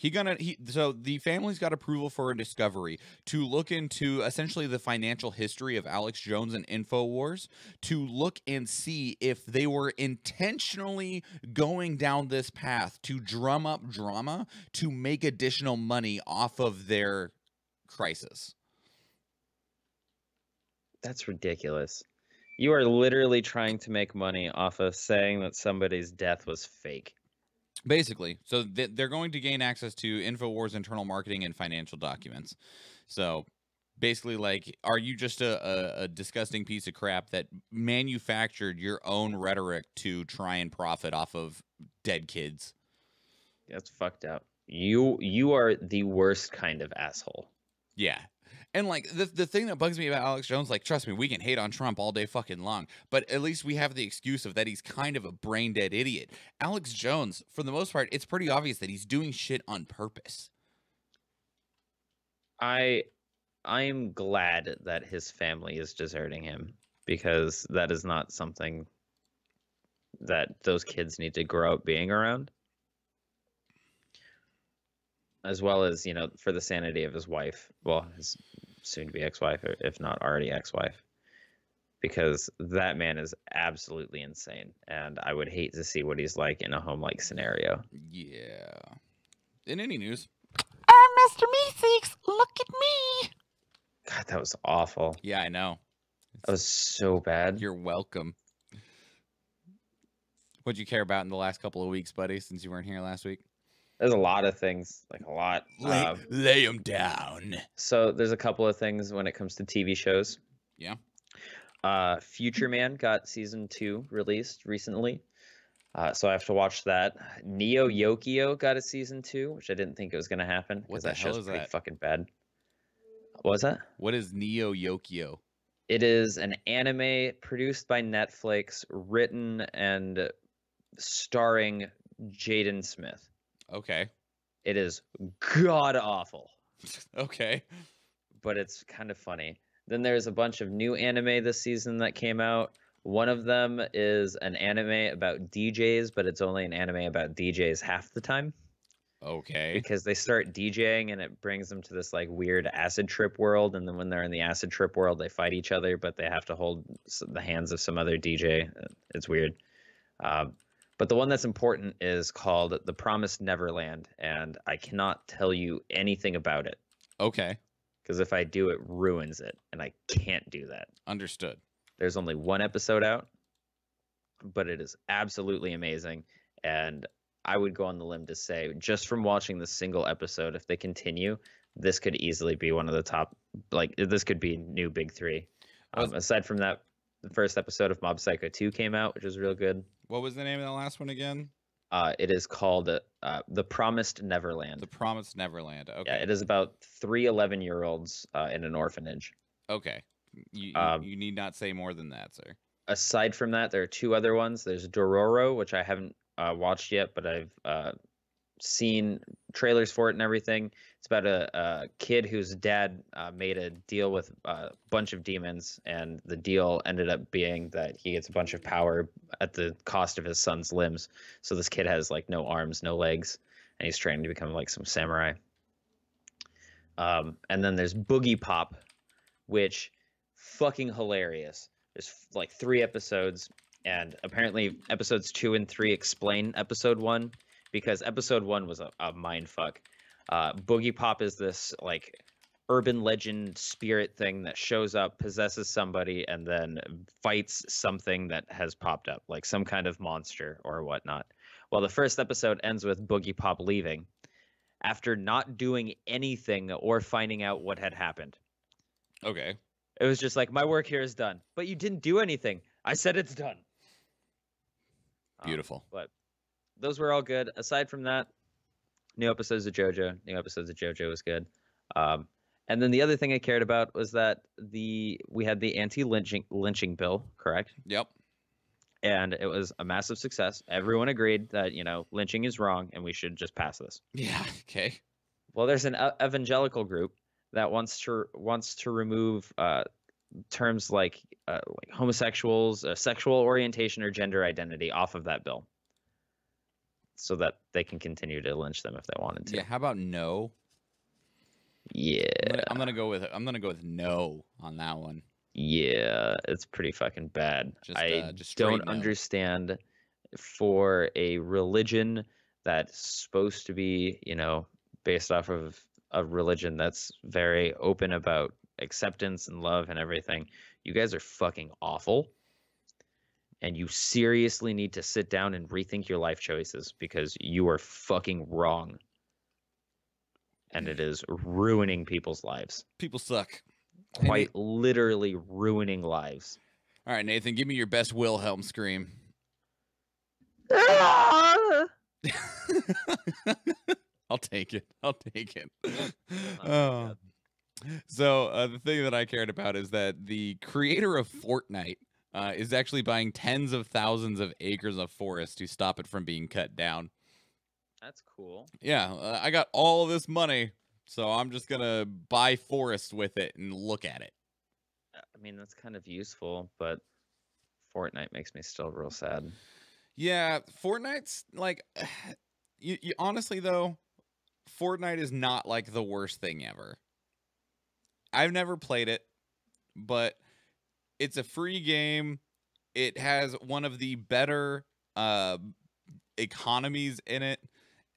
So the family's got approval for a discovery to look into essentially the financial history of Alex Jones and InfoWars, to look and see if they were intentionally going down this path to drum up drama to make additional money off of their crisis. That's ridiculous. You are literally trying to make money off of saying that somebody's death was fake. Basically, so they're going to gain access to InfoWars' internal marketing and financial documents. So basically, like, are you just a disgusting piece of crap that manufactured your own rhetoric to try and profit off of dead kids? That's fucked up. You are the worst kind of asshole. Yeah. And, like, the thing that bugs me about Alex Jones, like, trust me, we can hate on Trump all day fucking long, but at least we have the excuse of that he's kind of a brain-dead idiot. Alex Jones, for the most part, it's pretty obvious that he's doing shit on purpose. I am glad that his family is deserting him, because that is not something that those kids need to grow up being around. As well as, you know, for the sanity of his wife, well, his soon-to-be ex-wife, if not already ex-wife, because that man is absolutely insane, and I would hate to see what he's like in a home-like scenario. Yeah. In any news, I'm Mr. Meeseeks. Look at me. God, that was awful. Yeah, I know. That was so bad. You're welcome. What'd you care about in the last couple of weeks, buddy, since you weren't here last week? There's a lot of things, like a lot. Lay them down. So there's a couple of things when it comes to TV shows. Yeah. Future Man got season 2 released recently. So I have to watch that. Neo Yokio got a season 2, which I didn't think it was going to happen, because that show's pretty fucking bad. What was that? What is Neo Yokio? It is an anime produced by Netflix, written and starring Jaden Smith. Okay. It is god awful. Okay. But it's kind of funny. Then there's a bunch of new anime this season that came out. One of them is an anime about DJs, but it's only an anime about DJs half the time. Okay. Because they start DJing and it brings them to this like weird acid trip world, and then when they're in the acid trip world, they fight each other, but they have to hold the hands of some other DJ. It's weird. But the one that's important is called The Promised Neverland, and I cannot tell you anything about it. Okay. Because if I do, it ruins it, and I can't do that. Understood. There's only one episode out, but it is absolutely amazing, and I would go on the limb to say, just from watching the single episode, if they continue, this could easily be one of the top, like, this could be new big 3. Aside from that, the first episode of Mob Psycho 2 came out, which was real good. What was the name of the last one again? It is called The Promised Neverland. The Promised Neverland. Okay. Yeah, it is about 3 11-year-olds in an orphanage. Okay. You need not say more than that, sir. Aside from that, there are 2 other ones. There's Dororo, which I haven't watched yet, but I've seen trailers for it and everything. It's about a kid whose dad made a deal with a bunch of demons, and the deal ended up being that he gets a bunch of power at the cost of his son's limbs. So this kid has like no arms, no legs, and he's training to become like some samurai. And then there's Boogie Pop, which fucking hilarious. There's like 3 episodes, and apparently episodes 2 and 3 explain episode 1, because episode 1 was a mind fuck. Boogie Pop is this like urban legend spirit thing that shows up, possesses somebody, and then fights something that has popped up, like some kind of monster or whatnot. Well, the first episode ends with Boogie Pop leaving after not doing anything or finding out what had happened. Okay. It was just like, my work here is done. But you didn't do anything. I said it's done. Beautiful. But those were all good. Aside from that, new episodes of JoJo was good. And then the other thing I cared about was that we had the anti-lynching bill, correct? Yep. And it was a massive success. Everyone agreed that, lynching is wrong and we should just pass this. Yeah. Okay. Well, there's an evangelical group that wants to remove terms like homosexuals, sexual orientation, or gender identity off of that bill, so that they can continue to lynch them if they wanted to. Yeah. How about no? Yeah. I'm gonna go with no on that one. Yeah, it's pretty fucking bad. Just don't no. understand, for a religion that's supposed to be, based off of a religion that's very open about acceptance and love and everything. You guys are fucking awful. And you seriously need to sit down and rethink your life choices, because you are fucking wrong. And it is ruining people's lives. People suck. Quite literally ruining lives. All right, Nathan, give me your best Wilhelm scream. I'll take it. Oh. So the thing that I cared about is that the creator of Fortnite is actually buying tens of thousands of acres of forest to stop it from being cut down. That's cool. Yeah, I got all this money, so I'm just going to buy forest with it and look at it. I mean, that's kind of useful, but Fortnite makes me still real sad. Yeah, Fortnite's like, you honestly though, Fortnite is not like the worst thing ever. I've never played it, but it's a free game. It has one of the better economies in it,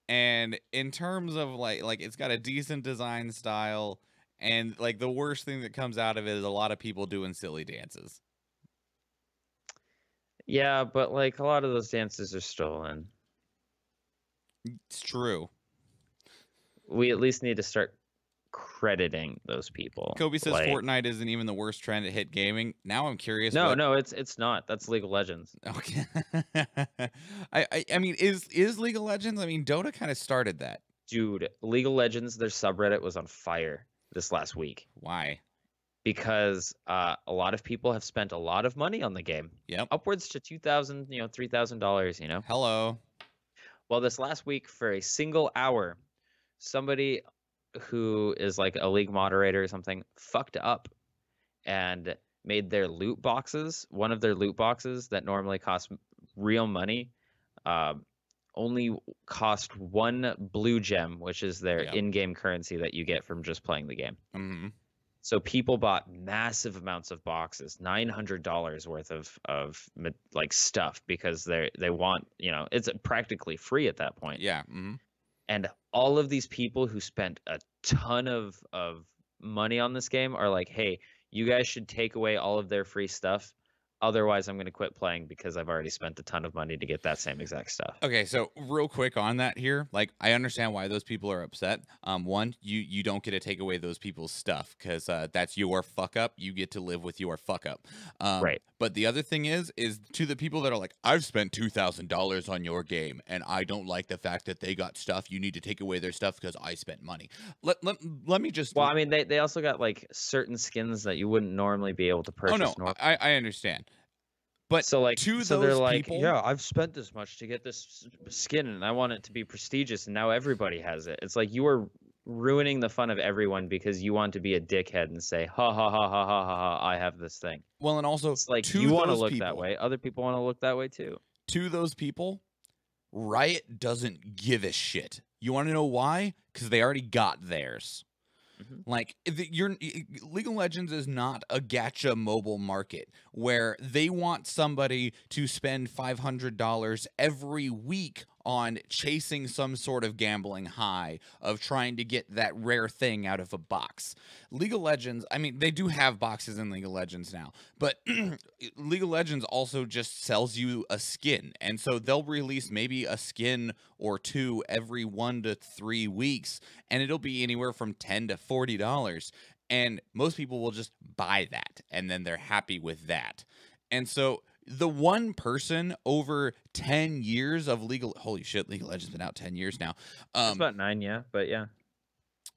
and in terms of like it's got a decent design style, and like the worst thing that comes out of it is a lot of people doing silly dances. Yeah, but like a lot of those dances are stolen. It's true. We at least need to start crediting those people. Kobe says Fortnite isn't even the worst trend at hit gaming. Now I'm curious. No, it's not. That's League of Legends. Okay. I mean, is League of Legends? I mean, Dota kind of started that. Dude, League of Legends, their subreddit was on fire this last week. Why? Because a lot of people have spent a lot of money on the game. Yep. Upwards to $2,000, $3,000, Hello. Well, this last week, for a single hour, somebody who is like a league moderator or something fucked up and made their loot boxes, one of their loot boxes that normally cost real money, only cost 1 blue gem, which is their in-game currency that you get from just playing the game. Mm-hmm. So people bought massive amounts of boxes, $900 worth of like stuff, because they want, it's practically free at that point. Yeah. Mm-hmm. And all of these people who spent a ton of money on this game are like, hey, you guys should take away all of their free stuff. Otherwise, I'm going to quit playing, because I've already spent a ton of money to get that same exact stuff. Okay, so real quick on that here, like I understand why those people are upset. One, you don't get to take away those people's stuff, because that's your fuck up. You get to live with your fuck up. Right. But the other thing is to the people that are like, I've spent $2,000 on your game, and I don't like the fact that they got stuff. You need to take away their stuff because I spent money. Let me just. Well, I mean, they also got like certain skins that you wouldn't normally be able to purchase. Oh no, I understand. But So like, to so they're those like, people, yeah, I've spent this much to get this skin, and I want it to be prestigious, and now everybody has it. It's like you are ruining the fun of everyone because you want to be a dickhead and say, ha ha ha ha ha ha ha, I have this thing. well, and also It's like to you want to those look that people, way. Other people want to look that way too. to those people, Riot doesn't give a shit. You want to know why? Because they already got theirs. Like, League of Legends is not a gacha mobile market where they want somebody to spend $500 every week on chasing some sort of gambling high of trying to get that rare thing out of a box. League of Legends, I mean, they do have boxes in League of Legends now, but League of Legends also just sells you a skin. And so they'll release maybe a skin or two every 1 to 3 weeks, and it'll be anywhere from $10 to $40. And most people will just buy that, and then they're happy with that. And so the one person over 10 years of holy shit, League of Legends been out 10 years now. It's about 9, yeah, but yeah.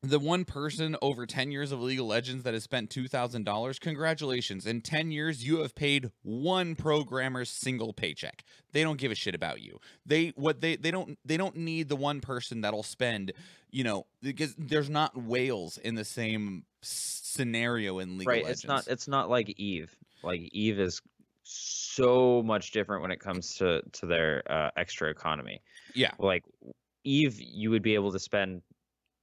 The one person over 10 years of League of Legends that has spent $2,000, congratulations. In 10 years, you have paid one programmer's single paycheck. They don't give a shit about you. They don't need the one person that'll spend, because there's not whales in the same scenario in League of Legends. It's not like Eve. Like Eve is so much different when it comes to their extra economy. Yeah. Like Eve, you would be able to spend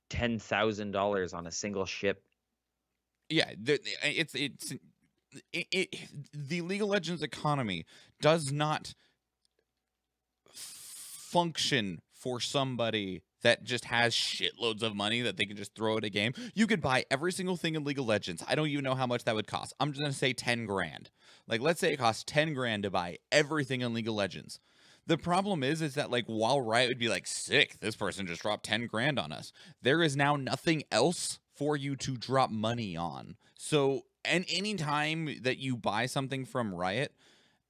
$10,000 on a single ship. Yeah, the League of Legends economy does not function for somebody that just has shitloads of money that they can just throw at a game. You could buy every single thing in League of Legends. I don't even know how much that would cost. I'm just gonna say 10 grand. Like, let's say it costs 10 grand to buy everything in League of Legends. The problem is that, like, while Riot would be like, sick, this person just dropped 10 grand on us, there is now nothing else for you to drop money on. So, and any time that you buy something from Riot,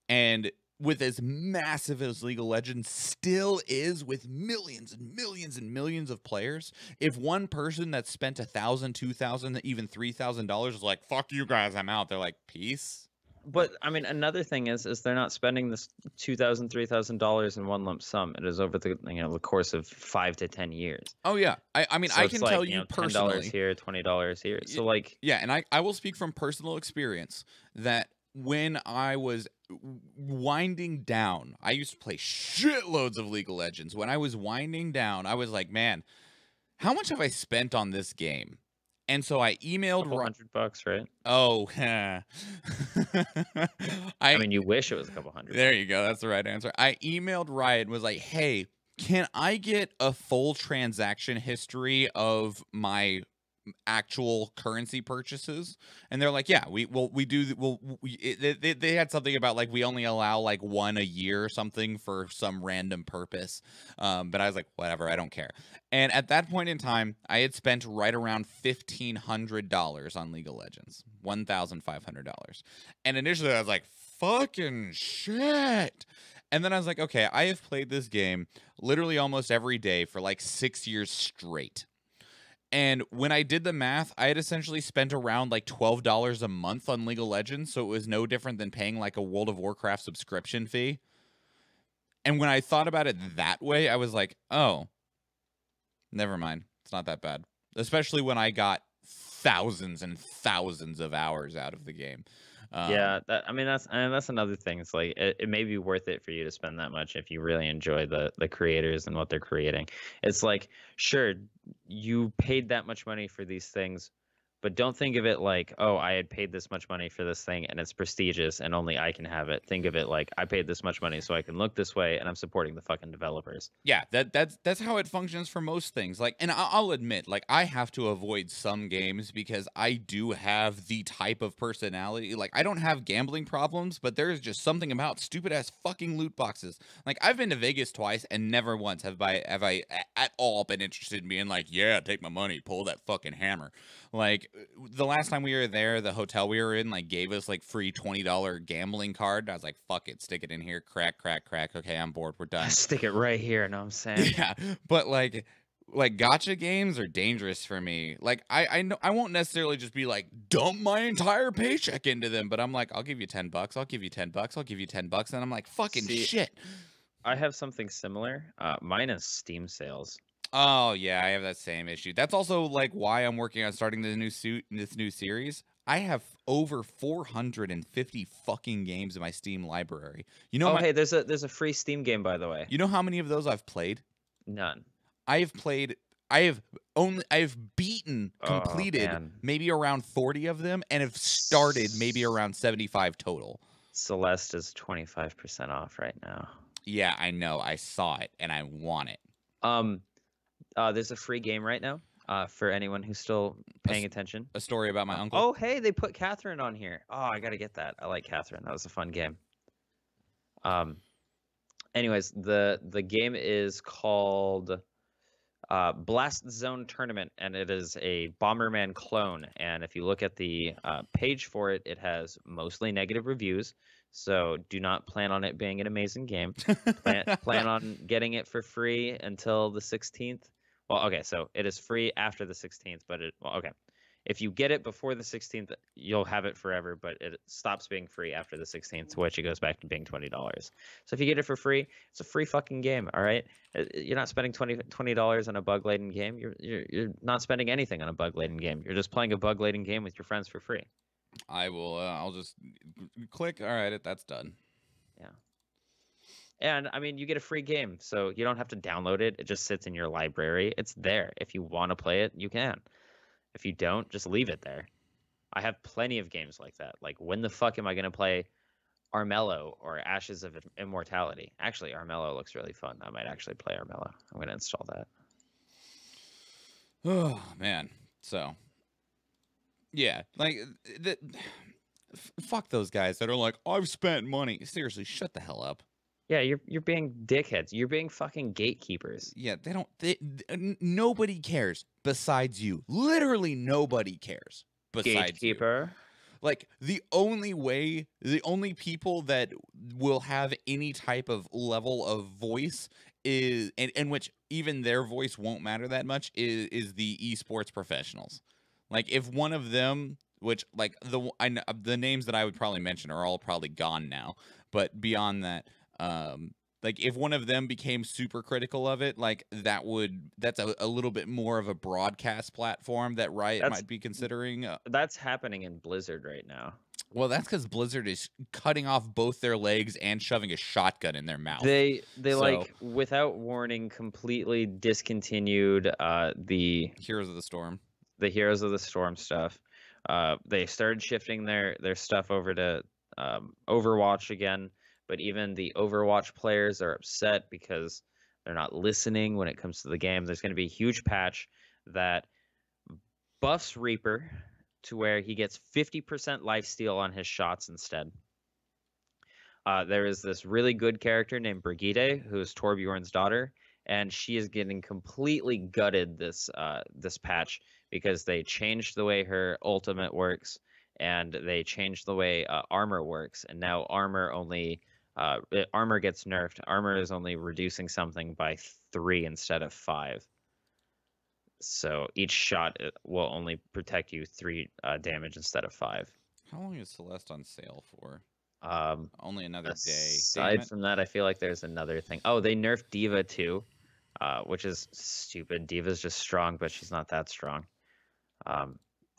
and with as massive as League of Legends still is, with millions and millions and millions of players, if one person that spent $1,000, $2,000, even $3,000 is like, fuck you guys, I'm out, they're like, peace. But I mean, another thing is they're not spending this $2,000, $3,000 in one lump sum. It is over the course of 5 to 10 years. Oh yeah, I mean, So I it's can like, tell you personally, $10 here, $20 here. So like, yeah, and I will speak from personal experience that when I was winding down, I used to play shitloads of League of Legends. When I was winding down, I was like, man, how much have I spent on this game? And so I emailed $200, right? Oh, I mean, you wish it was a couple hundred. There you go. That's the right answer. I emailed Riot and was like, hey, can I get a full transaction history of my actual currency purchases? And they're like, yeah, they had something about like we only allow like one a year or something for some random purpose, but I was like, whatever, I don't care. And at that point in time, I had spent right around $1,500 on League of Legends, $1,500. And initially I was like, fucking shit. And then I was like, okay, I have played this game literally almost every day for like 6 years straight. And when I did the math, I had essentially spent around like $12 a month on League of Legends, so it was no different than paying like a World of Warcraft subscription fee. And when I thought about it that way, I was like, oh, never mind. It's not that bad. Especially when I got thousands and thousands of hours out of the game. Yeah, that's another thing. It's like it may be worth it for you to spend that much if you really enjoy the creators and what they're creating. It's like, sure, you paid that much money for these things, but don't think of it like, oh, I had paid this much money for this thing and it's prestigious and only I can have it. Think of it like, I paid this much money so I can look this way and I'm supporting the fucking developers. Yeah, that's how it functions for most things. Like, and I'll admit, like, I have to avoid some games because I do have the type of personality. Like, I don't have gambling problems, but there is just something about stupid ass fucking loot boxes. Like, I've been to Vegas twice and never once have I at all been interested in being like, yeah, take my money, pull that fucking hammer. Like, the last time we were there, the hotel we were in, like, gave us, like, free $20 gambling card. I was like, fuck it, stick it in here, crack. Okay, I'm bored, we're done. Stick it right here, know what I'm saying? Yeah, but, like, like gotcha games are dangerous for me. Like I know I won't necessarily just be like dump my entire paycheck into them, but I'm like, I'll give you $10, I'll give you $10, I'll give you $10, and I'm like, fucking See, shit. I have something similar. Mine is Steam sales. Oh yeah, I have that same issue. That's also like why I'm working on starting this new series. I have over 450 fucking games in my Steam library. You know Oh, hey, there's a free Steam game, by the way. you know how many of those I've played? None. I have beaten, Oh, completed man. maybe around 40 of them and have started maybe around 75 total. Celeste is 25% off right now. Yeah, I know. I saw it and I want it. There's a free game right now. For anyone who's still paying attention. A story about my uncle. Oh, hey, they put Catherine on here. Oh, I gotta get that. I like Catherine. That was a fun game. Anyways, the game is called Blast Zone Tournament, and it is a Bomberman clone. And if you look at the page for it, it has mostly negative reviews. So do not plan on it being an amazing game. Plan on getting it for free until the 16th. Well, okay, so it is free after the 16th, but okay. If you get it before the 16th, you'll have it forever, but it stops being free after the 16th, to which it goes back to being $20. So if you get it for free, it's a free fucking game, all right? You're not spending $20 on a bug-laden game. You're not spending anything on a bug-laden game. You're just playing a bug-laden game with your friends for free. I will. I'll just click. All right, that's done. Yeah. And I mean, you get a free game, so you don't have to download it. It just sits in your library. It's there. If you want to play it, you can. If you don't, just leave it there. I have plenty of games like that. Like, when the fuck am I going to play Armello or Ashes of Immortality? Actually, Armello looks really fun. I might actually play Armello. I'm going to install that. Oh, man. So, yeah. Like, fuck those guys that are like, I've spent money. Seriously, shut the hell up. Yeah, you're being dickheads. You're being fucking gatekeepers. Yeah, nobody cares besides you. Literally nobody cares besides Gatekeeper. you. Like, the only people that will have any type of level of voice is, and which even their voice won't matter that much, is the esports professionals. Like, if one of them, which, like, the names that I would probably mention are all probably gone now, but beyond that, like, if one of them became super critical of it, like, that's a little bit more of a broadcast platform that Riot might be considering. That's happening in Blizzard right now. Well, that's because Blizzard is cutting off both their legs and shoving a shotgun in their mouth. They like, without warning, completely discontinued the Heroes of the Storm. The Heroes of the Storm stuff. They started shifting their stuff over to Overwatch again. But even the Overwatch players are upset because they're not listening when it comes to the game. There's going to be a huge patch that buffs Reaper to where he gets 50% lifesteal on his shots instead. There is this really good character named Brigitte, who is Torbjorn's daughter, and she is getting completely gutted this patch because they changed the way her ultimate works, and they changed the way armor works, and now armor gets nerfed. Armor is only reducing something by 3 instead of 5. So each shot will only protect you 3 damage instead of 5. How long is Celeste on sale for? Only another day. Aside from that, I feel like there's another thing. Oh, they nerfed Diva too, which is stupid. Diva's just strong, but she's not that strong.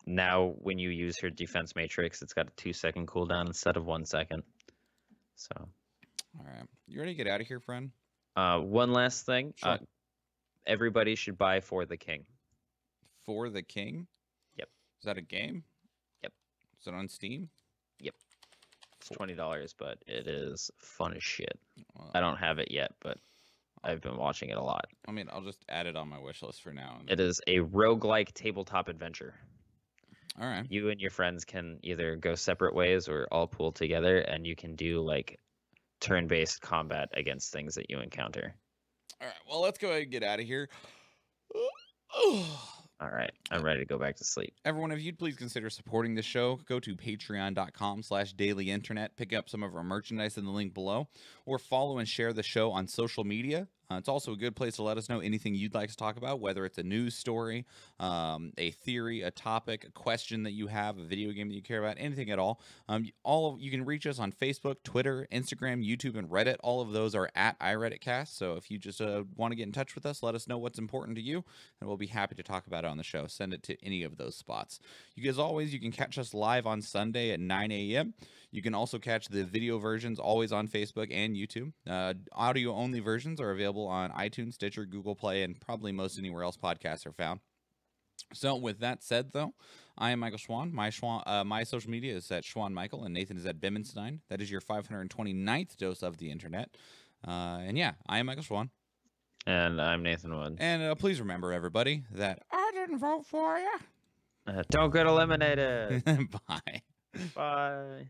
Now, when you use her defense matrix, it's got a 2-second cooldown instead of 1 second. So, all right, you ready to get out of here, friend? One last thing. Sure. Everybody should buy For the King. For the King? Yep. Is that a game? Yep. Is it on Steam? Yep. It's $20, but it is fun as shit. Well, I don't have it yet, but I've been watching it a lot. I mean, I'll just add it on my wish list for now. It is a roguelike tabletop adventure. All right. You and your friends can either go separate ways or all pool together, and you can do like turn-based combat against things that you encounter. All right. Well, let's go ahead and get out of here. All right. I'm ready to go back to sleep. Everyone, if you'd please consider supporting the show, go to patreon.com/dailyinternet, pick up some of our merchandise in the link below, or follow and share the show on social media. It's also a good place to let us know anything you'd like to talk about, whether it's a news story, a theory, a topic, a question that you have, a video game that you care about, anything at all. You can reach us on Facebook, Twitter, Instagram, YouTube, and Reddit. All of those are at iReaditCast. So if you just want to get in touch with us, let us know what's important to you, and we'll be happy to talk about it on the show. Send it to any of those spots. As always, you can catch us live on Sunday at 9 a.m. You can also catch the video versions always on Facebook and YouTube. Audio-only versions are available on iTunes, Stitcher, Google Play, and probably most anywhere else podcasts are found. So with that said, though, I am Michael Schwan. My social media is at Schwan Michael, and Nathan is at Bimmenstein. That is your 529th dose of the internet. And yeah, I am Michael Schwan. And I'm Nathan Wood. And please remember, everybody, that I didn't vote for you. Don't get eliminated. Bye. Bye.